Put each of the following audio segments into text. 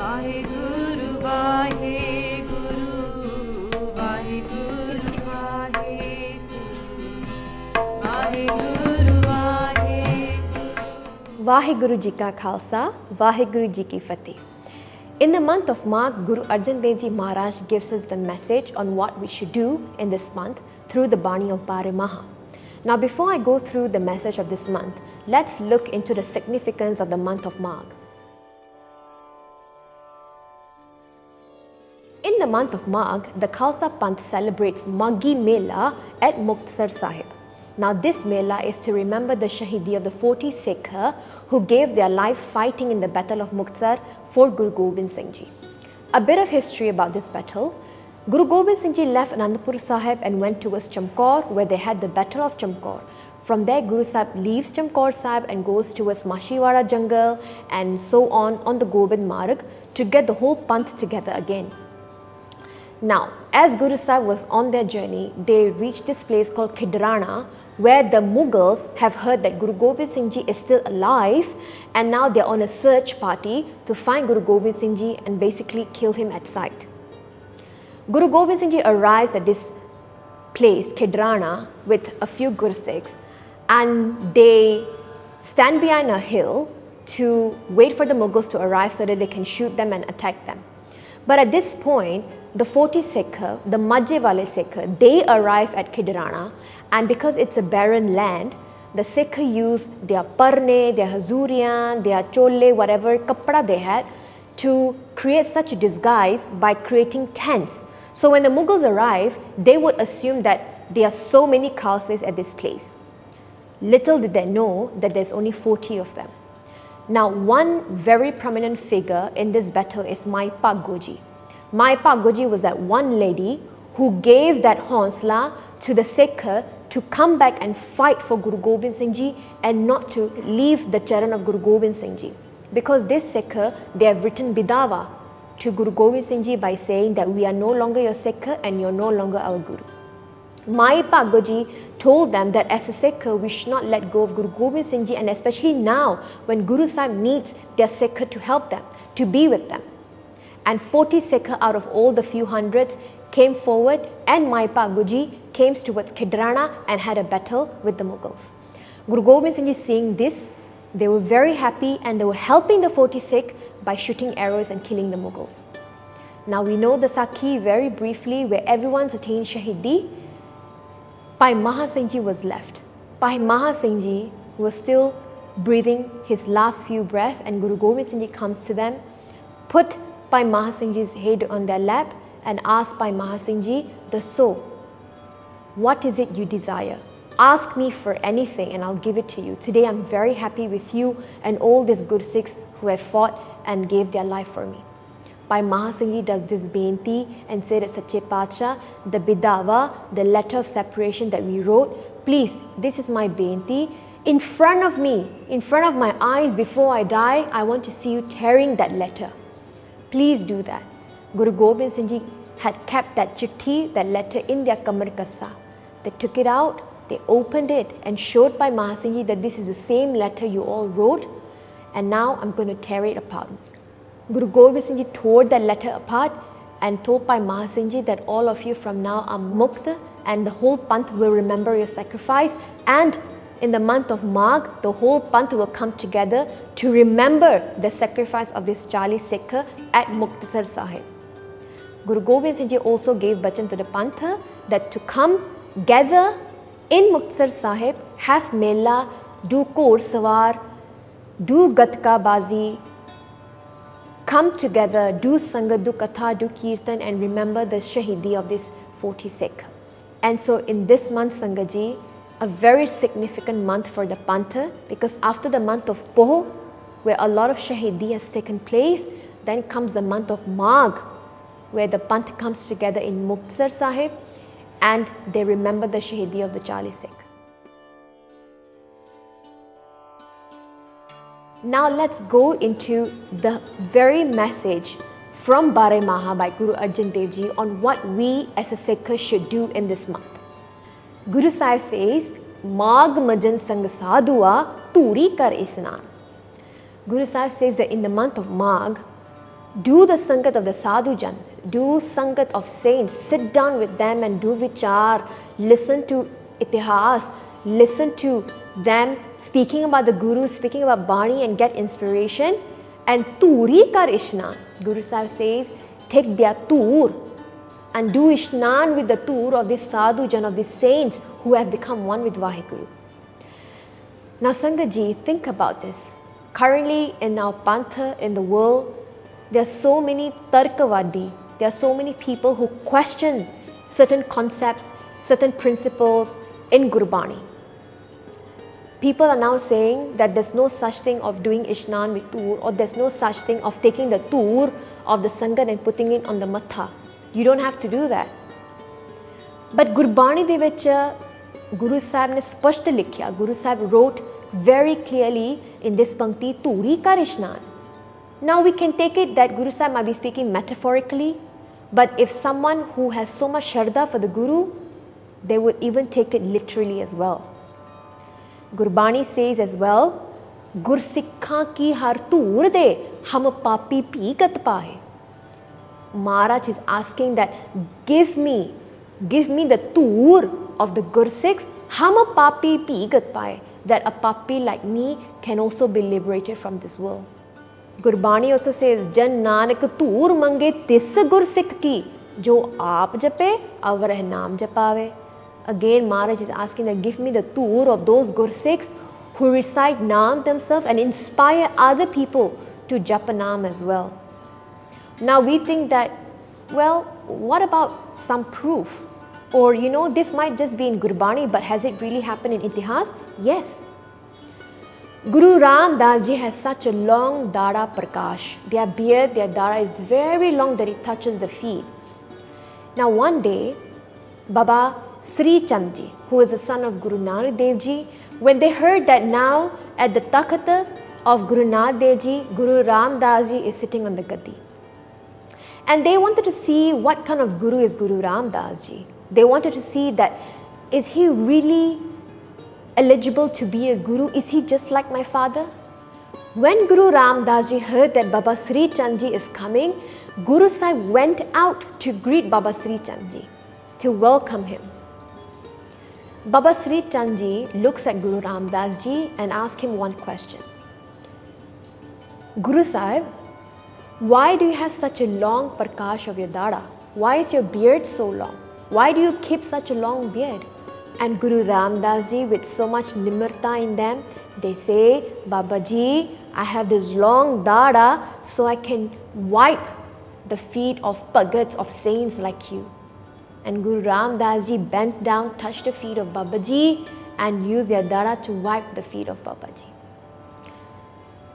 Vaheguru, Vaheguru, Vaheguru, Vaheguru, Vaheguru, Vaheguru. Vaheguru Ji Ka Khalsa, Vaheguru Ji Ki Fateh. In the month of Maagh, Guru Arjan Dev Ji Maharaj gives us the message on what we should do in this month through the Bani of Barah Maha. Now before I go through the message of this month, let's look into the significance of the month of Maagh. In the month of Maagh, the Khalsa Panth celebrates Maghi Mela at Mukte Sahib. Now this Mela is to remember the Shaheedi of the 40 Sikhs who gave their life fighting in the Battle of Mukte for Guru Gobind Singh Ji. A bit of history about this battle. Guru Gobind Singh Ji left Anandpur Sahib and went towards Chamkaur where they had the Battle of Chamkaur. From there, Guru Sahib leaves Chamkaur Sahib and goes towards Mashiwara jungle and so on the Gobind Marg to get the whole Panth together again. Now, as Guru Sahib was on their journey, they reached this place called Khidrana where the Mughals have heard that Guru Gobind Singh Ji is still alive and now they are on a search party to find Guru Gobind Singh Ji and basically kill him at sight. Guru Gobind Singh Ji arrives at this place, Khidrana, with a few Gursikhs and they stand behind a hill to wait for the Mughals to arrive so that they can shoot them and attack them. But at this point, the 40 Sikh, the Majhe wale Sikh, they arrive at Khidrana and because it's a barren land, the Sikh use their parne, their hazuriyan, their chole, whatever kapda they had to create such a disguise by creating tents. So when the Mughals arrive, they would assume that there are so many Khalsas at this place. Little did they know that there's only 40 of them. Now, one very prominent figure in this battle is Mai Pak Goji. Mai Pak Goji was that one lady who gave that honsla to the Sikh to come back and fight for Guru Gobind Singh Ji and not to leave the charan of Guru Gobind Singh Ji. Because this Sikh, they have written Bidawa to Guru Gobind Singh Ji by saying that we are no longer your Sikh and you're no longer our Guru. Mai Pak Goji told them that as a Sikh, we should not let go of Guru Gobind Singh Ji and especially now when Guru Sahib needs their Sikh to help them, to be with them. And 40 Sikh out of all the few hundreds came forward and Mai Pak Goji came towards Khidrana and had a battle with the Mughals. Guru Gobind Singh Ji seeing this, they were very happy and they were helping the 40 Sikh by shooting arrows and killing the Mughals. Now we know the Sakhi very briefly where everyone's attained Shaheedi. Bhai Maha Singh Ji was left. Bhai Maha Singh Ji was still breathing his last few breaths and Guru Gobind Singh Ji comes to them, put Bhai Maha Singh Ji's head on their lap and asked Bhai Maha Singh Ji, the soul, what is it you desire? Ask me for anything and I'll give it to you. Today I'm very happy with you and all these good Sikhs who have fought and gave their life for me. Bhai Maha Singh Ji does this beinti and said at Sache Pacha, the Bidawa, the letter of separation that we wrote, please, this is my beinti. In front of me, in front of my eyes before I die, I want to see you tearing that letter. Please do that. Guru Gobind Singh Ji had kept that chitti, that letter in their kamar kassa. They took it out, they opened it and showed Bhai Maha Singh Ji that this is the same letter you all wrote and now I'm going to tear it apart. Guru Gobind Singh Ji tore that letter apart and told Bhai Maha Singh Ji that all of you from now are Mukte and the whole Panth will remember your sacrifice and in the month of Maagh, the whole Panth will come together to remember the sacrifice of this 40 Sikh at Mukte Sahib. Guru Gobind Singh Ji also gave bachan to the Panth that to come gather in Mukte Sahib, have Mela, do Kor Sawar, do Gatka Bazi, come together, do Sangat, do Katha, do Kirtan and remember the Shaheedi of this 40 Sikh. And so in this month, Sangaji, a very significant month for the Panth because after the month of Poh, where a lot of Shaheedi has taken place, then comes the month of Maagh, where the Panth comes together in Mukte Sahib and they remember the Shaheedi of the 40 Sikh. Now let's go into the very message from Barah Maha by Guru Arjan Dev Ji on what we as a Sikh should do in this month. Guru Sahib says, Maagh majan sang sadhua turi kar isnan. Guru Sahib says that in the month of Maagh, Do the Sangat of the Sadhujan, do Sangat of saints, sit down with them and do vichar, listen to itihas, listen to them speaking about the Guru, speaking about Bani and get inspiration. And Turi kar Ishnan, Guru Sahib says, take their tour and do Ishnan with the tour of this Sadhujan, of these saints who have become one with Vaheguru. Now Sangat Ji, think about this. Currently in our Pantha, in the world, there are so many Tarkavadi, there are so many people who question certain concepts, certain principles in Gurbani. People are now saying that there's no such thing of doing Ishnan with tour, or there's no such thing of taking the tour of the Sangat and putting it on the Matha. You don't have to do that. But Gurbani de vich Guru Sahib ne spasht likhya. Guru Sahib wrote very clearly in this pankti, Turi kar Ishnan. Now we can take it that Guru Sahib might be speaking metaphorically, but if someone who has so much Shraddha for the Guru, they would even take it literally as well. Gurbani says as well, Gur Sikha ki har toor de, hum papi pigat pahe. Maharaj is asking that, give me the tour of the Gur Sikhs, hum papi pigat pahe, that a papi like me can also be liberated from this world. Gurbani also says, Jan Nanak toor mange tis Gur Sikh ki, jo aap jape, avar naam japave. Again, Maharaj is asking that give me the tour of those Gur Sikhs who recite Naam themselves and inspire other people to japa Naam as well. Now we think that, well, what about some proof? Or this might just be in Gurbani, but has it really happened in Itihas? Yes. Guru Ram Das Ji has such a long dada prakash. Their beard, their dada is very long that it touches the feet. Now one day, Baba Sri Chand Ji, who is the son of Guru Nanak Dev Ji, when they heard that now at the Takhat of Guru Nanak Dev Ji, Guru Ram Das Ji is sitting on the Gaddi. And they wanted to see what kind of Guru is Guru Ram Das Ji. They wanted to see that, is he really eligible to be a Guru? Is he just like my father? When Guru Ram Das Ji heard that Baba Sri Chand Ji is coming, Guru Sahib went out to greet Baba Sri Chand Ji, to welcome him. Baba Sri Chand Ji looks at Guru Ram Das Ji and asks him one question. Guru Sahib, why do you have such a long prakash of your dada? Why is your beard so long? Why do you keep such a long beard? And Guru Ram Das Ji, with so much nimarta in them, they say, Baba Ji, I have this long dada so I can wipe the feet of pagats, of saints like you. And Guru Ram Das Ji bent down, touched the feet of Baba Ji and used their dada to wipe the feet of Baba Ji.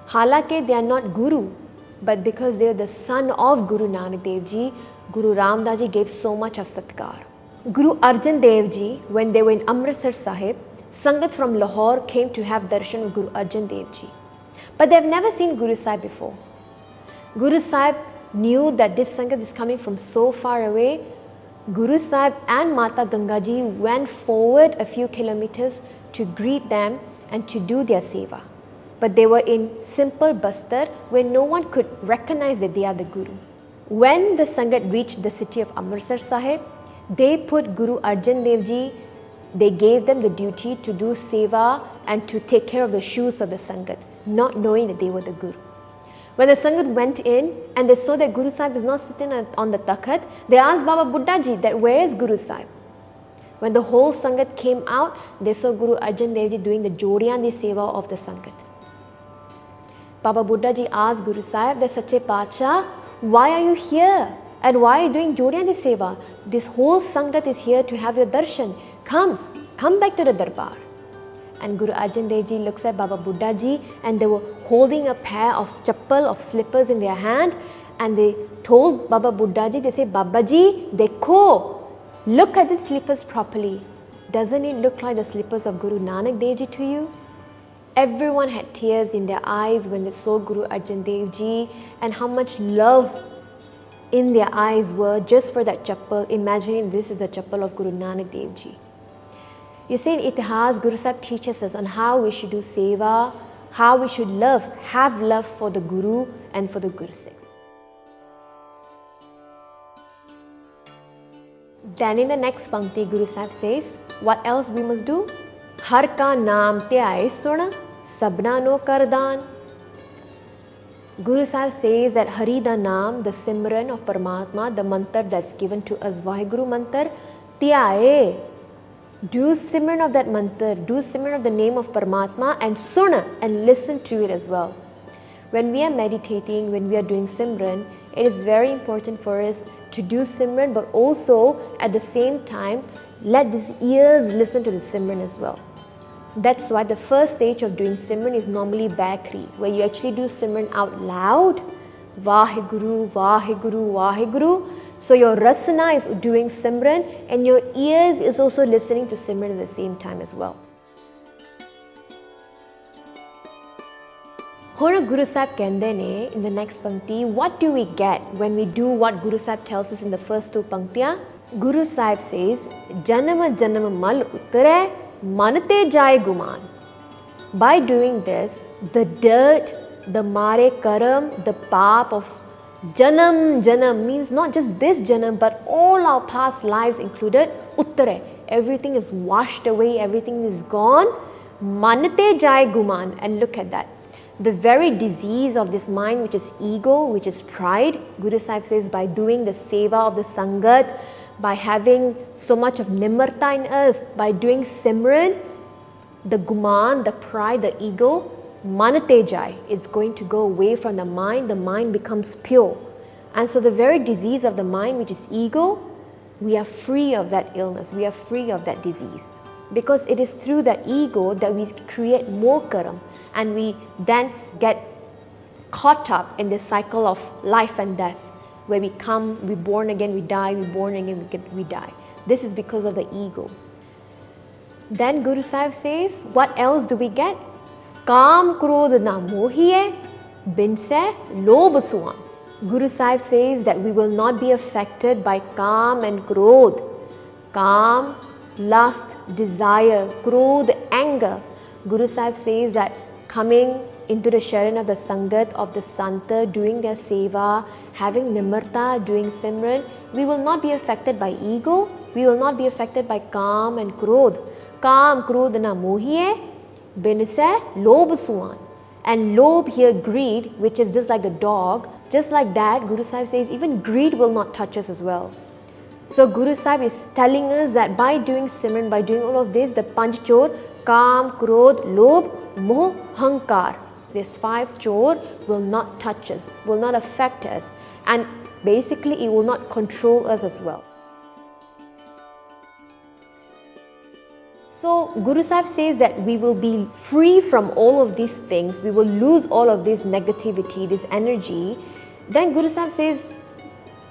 Halake, they are not Guru, but because they are the son of Guru Nanak Dev Ji, Guru Ram Das Ji gave so much of satkar. Guru Arjan Dev Ji, when they were in Amritsar Sahib, Sangat from Lahore came to have darshan of Guru Arjan Dev Ji. But they have never seen Guru Sahib before. Guru Sahib knew that this Sangat is coming from so far away. Guru Sahib and Mata Ganga Ji went forward a few kilometers to greet them and to do their seva. But they were in simple bastar where no one could recognize that they are the Guru. When the Sangat reached the city of Amritsar Sahib, they put Guru Arjan Dev Ji, they gave them the duty to do seva and to take care of the shoes of the Sangat, not knowing that they were the Guru. When the Sangat went in and they saw that Guru Sahib is not sitting on the Takhat, they asked Baba Buddha Ji that where is Guru Sahib? When the whole Sangat came out, they saw Guru Arjan Dev Ji doing the Jodiyandi seva of the Sangat. Baba Buddha Ji asked Guru Sahib, the Sache Pacha, why are you here? And why are you doing Jodiyandi seva? This whole Sangat is here to have your darshan. Come back to the darbar. And Guru Arjan Dev Ji looks at Baba Buddha Ji and they were holding a pair of chappal, of slippers in their hand, and they told Baba Buddha Ji, they say, Baba Ji, dekho, look at the slippers properly. Doesn't it look like the slippers of Guru Nanak Dev Ji to you? Everyone had tears in their eyes when they saw Guru Arjan Dev Ji and how much love in their eyes were just for that chappal, imagining this is a chappal of Guru Nanak Dev Ji. You see, in Itihas, Guru Sahib teaches us on how we should do seva, how we should have love for the Guru and for the Guru Sikhs. Then in the next pankti, Guru Sahib says, what else we must do? Har ka naam ਧਿਆਏ ਸੁਣ sabna no kardan. Guru Sahib says that Hari the Naam, the Simran of Paramatma, the mantra that's given to us, Vaheguru mantra, ਧਿਆਏ. Do Simran of that mantra, do Simran of the name of Paramatma and Suna and listen to it as well. When we are meditating, when we are doing Simran, it is very important for us to do Simran, but also at the same time, let these ears listen to the Simran as well. That's why the first stage of doing Simran is normally Bakri, where you actually do Simran out loud, Vaheguru, Vaheguru, Vaheguru. So your rasana is doing Simran and your ears is also listening to Simran at the same time as well. Hona Guru Sahib kende ne in the next pankti, what do we get when we do what Guru Sahib tells us in the first two panktiyan? Guru Sahib says, Janama Janama Mal Uttare Manate Jai Guman. By doing this, the dirt, the mare karam, the paap of Janam means not just this Janam, but all our past lives included, Uttare. Everything is washed away, everything is gone. Manate Jai Guman. And look at that. The very disease of this mind, which is ego, which is pride, Guru Sahib says, by doing the seva of the Sangat, by having so much of nimarta in us, by doing Simran, the Guman, the pride, the ego, Manatejai is going to go away from the mind becomes pure. And so the very disease of the mind, which is ego, we are free of that illness, we are free of that disease. Because it is through that ego that we create more karam, and we then get caught up in this cycle of life and death, where we come, we born again, we die, we born again, we die. This is because of the ego. Then Guru Sahib says, what else do we get? Kaam krodh na mohiye, bin se lobh suan. Guru Sahib says that we will not be affected by kaam and krodh. Kaam, lust, desire, krodh, anger. Guru Sahib says that coming into the sharan of the Sangat of the Santa, doing their seva, having nimarta, doing Simran, we will not be affected by ego, we will not be affected by kaam and krodh. Kaam krodh na mohiye, bin se lobh suan. And lobh here, greed, which is just like the dog, just like that, Guru Sahib says even greed will not touch us as well. So Guru Sahib is telling us that by doing Simran, by doing all of this, the Panch Chor, Kaam, Krodh, Lobh, Moh, Hankar, these 5 chor will not touch us, will not affect us, and basically it will not control us as well. So Guru Sahib says that we will be free from all of these things, we will lose all of this negativity, this energy. Then Guru Sahib says,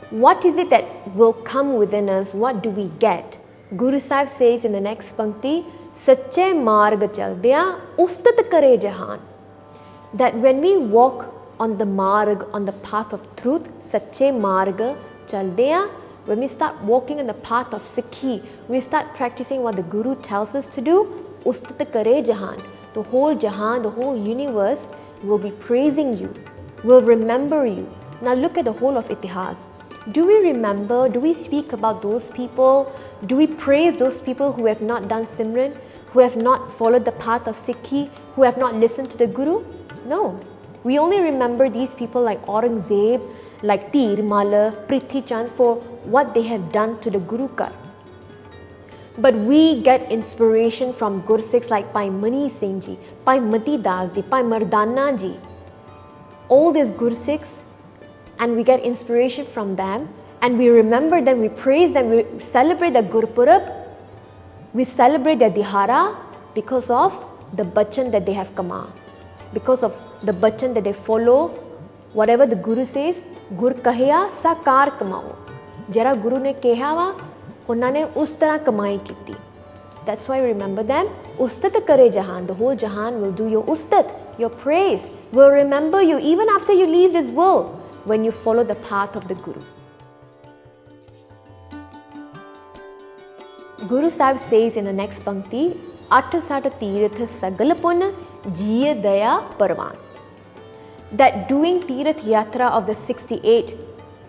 what is it that will come within us? What do we get? Guru Sahib says in the next pankti, Sache Maagh chaldeyan ustat kare jahan. That when we walk on the Maagh, on the path of truth, Sache Maagh chaldeyan, when we start walking on the path of Sikhi, we start practicing what the Guru tells us to do, ustat kare jahan. The whole jahan, the whole universe will be praising you, will remember you. Now look at the whole of Itihas. Do we remember, do we speak about those people? Do we praise those people who have not done Simran, who have not followed the path of Sikhi, who have not listened to the Guru? No. We only remember these people like Aurangzeb, like Tir Mala, Prithi Chand for what they have done to the Guru Kar. But we get inspiration from Gursikhs like Pai Mani Singh Ji, Pai Mati Das Ji, Pai Mardana Ji. All these Gursikhs, and we get inspiration from them, and we remember them, we praise them, we celebrate the Gurpurab, we celebrate their Dihara because of the bachan that they have kama, because of the bachan that they follow, whatever the Guru says, Gur kahya sakar kamao. Jara Guru ne keha wa, unna ne us tarah kamai kiti. That's why remember them. Ustat kare jahan, the whole jahan will do your ustat, your praise, will remember you even after you leave this world, when you follow the path of the Guru. Guru Sahib says in the next pankti, Atta Sata Tirth Sagalapun Jiya Daya Parvan. That doing Tirth Yatra of the 68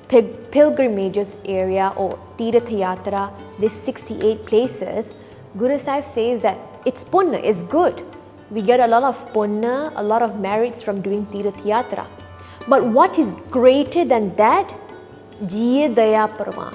pilgrimages area or Tirth Yatra, these 68 places, Guru Sahib says that it's punya, it's good. We get a lot of punya, a lot of merits from doing Tirth Yatra. But what is greater than that? Jiye Daya Parvan.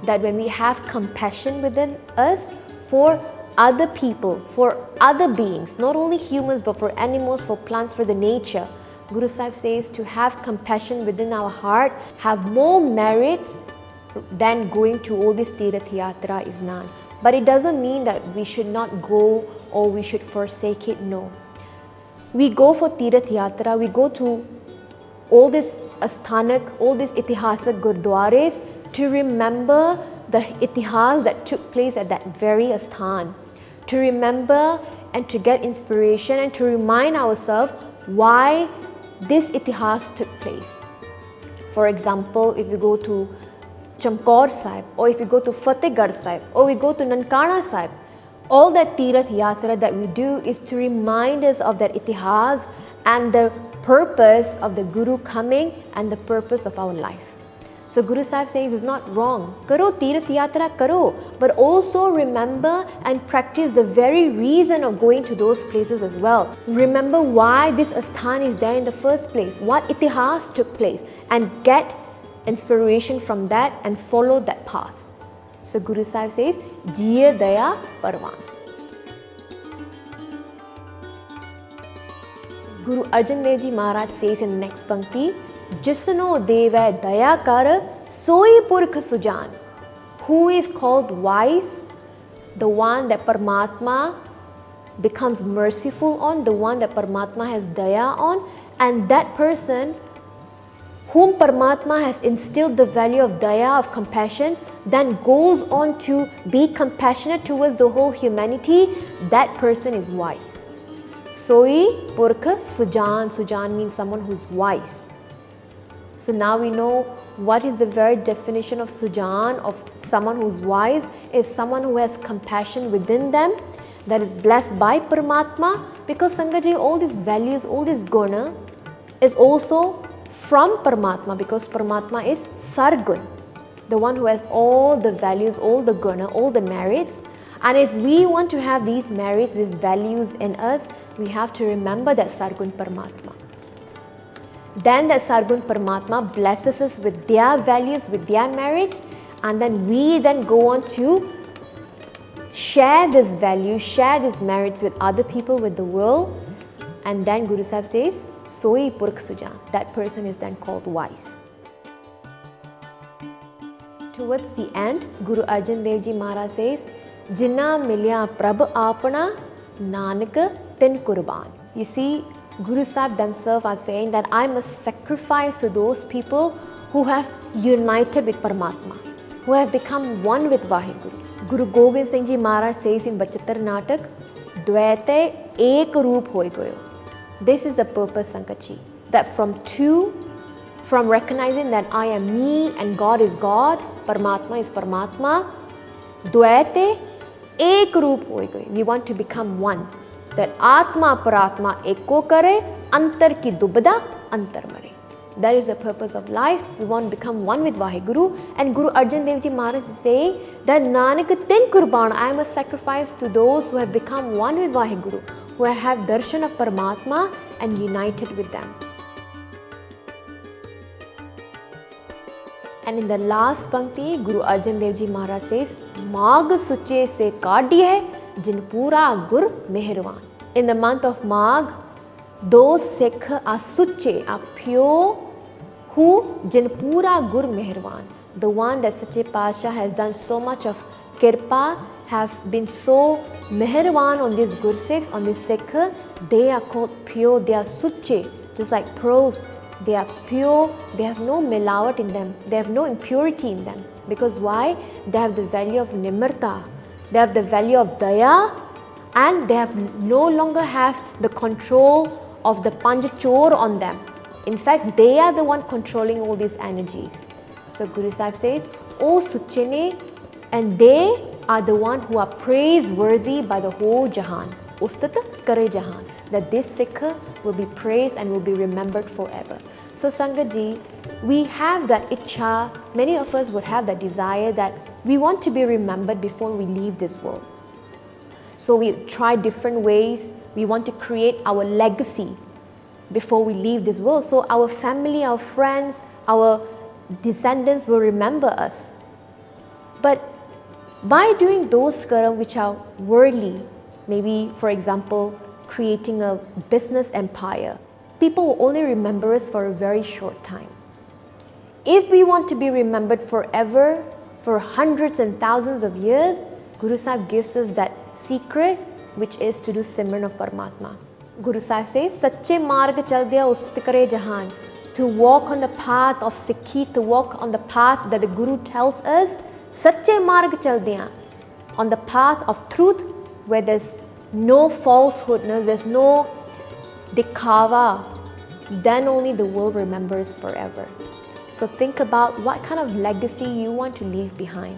That when we have compassion within us for other people, for other beings, not only humans but for animals, for plants, for the nature, Guru Sahib says to have compassion within our heart, have more merits than going to all this Tirth Yatra is none. But it doesn't mean that we should not go or we should forsake it, no. We go for Tirth Yatra, we go to all this asthanak, all these itihasak gurdwares to remember the itihas that took place at that very asthan, to remember and to get inspiration and to remind ourselves why this itihas took place. For example, if you go to Chamkaur Sahib, or if you go to Fatehgarh Sahib, or we go to Nankana Sahib, all that Tirth Yatra that we do is to remind us of that itihas and the purpose of the Guru coming and the purpose of our life. So Guru Sahib says it's not wrong. Karo Tirth Yatra karo, but also remember and practice the very reason of going to those places as well. Remember why this asthan is there in the first place, what itihas took place, and get inspiration from that and follow that path. So Guru Sahib says, Jiye Daya Parvan. Guru Arjan Dev Ji Maharaj says in the next pankti, Jisno Deva Daya Kar Soi Purkh Sujan. Who is called wise? The one that Paramatma becomes merciful on, the one that Paramatma has daya on, and that person whom Paramatma has instilled the value of daya, of compassion, then goes on to be compassionate towards the whole humanity, that person is wise. Soi Purkh Sujan. Sujan means someone who is wise. So now we know what is the very definition of Sujan, of someone who is wise, is someone who has compassion within them, that is blessed by Paramatma, because Sangaji, all these values, all this guna is also from Paramatma, because Paramatma is Sargun, the one who has all the values, all the guna, all the merits. And if we want to have these merits, these values in us, we have to remember that Sargun Paramatma. Then that Sargun Paramatma blesses us with their values, with their merits, and then we then go on to share this value, share these merits with other people, with the world. And then Guru Sahib says, Soi Purkh Sujan. That person is then called wise. Towards the end, Guru Arjan Dev Ji Maharaj says, Jinna milya prabh apna nanak tin kurban. You see, Guru Sahib themselves are saying that I must sacrifice to those people who have united with Paramatma, who have become one with Vaheguru. Guru Gobind Singh Ji Maharaj says in Bachatar Natak, Dvaite ek roop hoy goyo. This is the purpose, Sankachi, that from recognizing that I am me and God is God, Paramatma is Paramatma, Dvaite ek roop hoy goyo. We want to become one. That Atma Paratma Eko Kare, Antar Ki Dubda, Antar Mare. That is the purpose of life. We want to become one with Vaheguru. And Guru Arjan Dev Ji Maharaj is saying that Nanak Tin Kurban, I must sacrifice to those who have become one with Vaheguru, who have darshan of Paramatma and united with them. And in the last pankti, Guru Arjan Dev Ji Maharaj says, Maagh suche se kaadi hai, jin pura gur meherwan. In the month of Maagh, those Sikhs are suche, are pure, who jin pura gur meherwan. The one that Sache Pasha has done so much of kirpa, have been so meherwan on these Gur Sikhs, on these Sikhs, they are called pure, they are suche, just like pearls. They are pure, they have no milawat in them, they have no impurity in them. Because why? They have the value of nimarta, they have the value of daya, and they have no longer have the control of the panchachor on them. In fact, they are the one controlling all these energies. So Guru Sahib says, O Suchene, and they are the one who are praiseworthy by the whole Jahan. Ustat Kare Jahan. That this Sikh will be praised and will be remembered forever. So Sangat Ji, we have that ichha, many of us would have that desire that we want to be remembered before we leave this world. So we try different ways, we want to create our legacy before we leave this world. So our family, our friends, our descendants will remember us. But by doing those karam which are worldly, maybe for example, creating a business empire, people will only remember us for a very short time. If we want to be remembered forever, for hundreds and thousands of years, Guru Sahib gives us that secret, which is to do Simran of Paramatma. Guru Sahib says, Sache marg chal diya usti kare jahan. To walk on the path of Sikhi, to walk on the path that the Guru tells us, Sache marg chal diya. On the path of truth, where there's no falsehood, there's no dikhawa, then only the world remembers forever. So think about what kind of legacy you want to leave behind.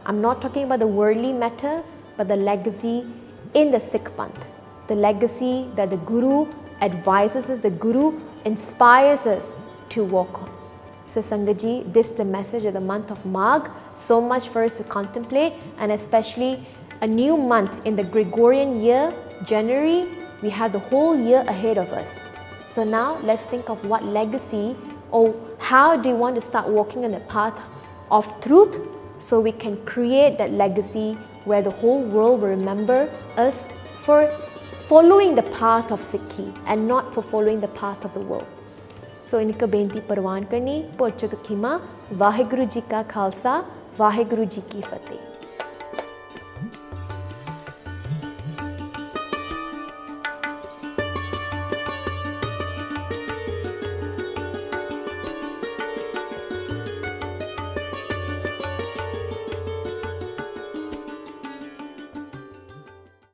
I'm not talking about the worldly matter, but the legacy in the Sikh Panth. The legacy that the Guru advises us, the Guru inspires us to walk on. So Sangat Ji, this is the message of the month of Maagh. So much for us to contemplate, and especially a new month in the Gregorian year, January. We have the whole year ahead of us. So now let's think of what legacy, or how do you want to start walking on the path of truth, so we can create that legacy where the whole world will remember us for following the path of Sikhi and not for following the path of the world. So इनका बेनती परवान करनी, पोचक खिमा, वाहेगुरु जी का खालसा, वाहेगुरु जी की फतेह.